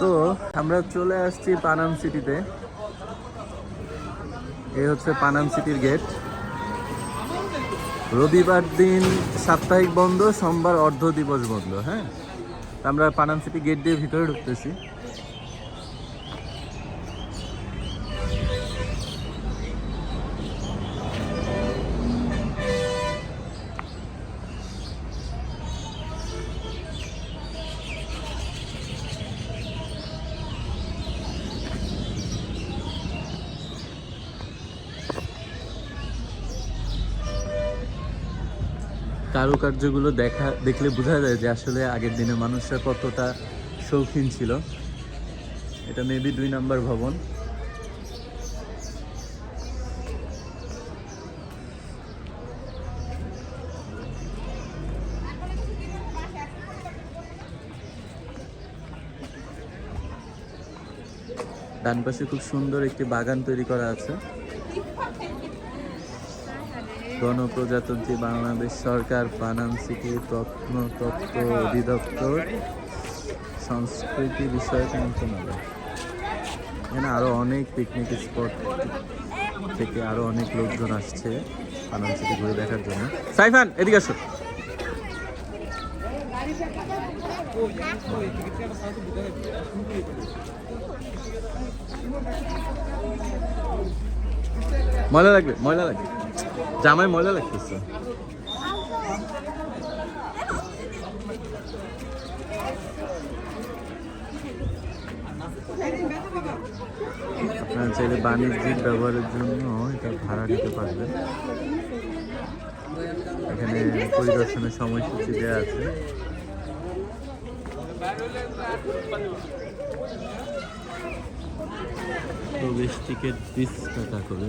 তো আমরা চলে আসছি পানাম সিটিতে। এই হচ্ছে পানাম সিটির গেট। রবিবার দিন সাপ্তাহিক বন্ধ, সোমবার অর্ধ দিবস বন্ধ। হ্যাঁ, আমরা পানাম সিটি গেট দিয়ে ভিতরে ঢুকতেছি। কারুকার্যগুলো দেখলে বোঝা যায় যে আসলে আগের দিনে মানুষরা কতটা শৌখিন ছিল। এটা মেবি 2 নম্বর ভবন। ডান পাশে খুব সুন্দর একটি বাগান তৈরি করা আছে। গণপ্রজাতন্ত্রী বাংলাদেশ সরকার, পানাম সিটি প্রত্নতত্ত্ব অধিদপ্তর, সংস্কৃতি বিষয়ক মন্ত্রণালয়। এখানে আরো অনেক পিকনিক স্পট থেকে আরো অনেক লোকজন আসছে পানাম সিটি ঘুরে দেখার জন্য। সাইফান, এদিকে আসো। ময়লা লাগবে, ময়লা লাগবে, জামায় ময়লা লাগতেছে। আপনারা চাইলে বাণিজ্যিক ব্যবহারের জন্য এটা ভাড়া নিতে পারবেন। এখানে পরিদর্শনের সময়সূচি দেওয়া আছে। প্রবেশ টিকিট 20 টাকা করে।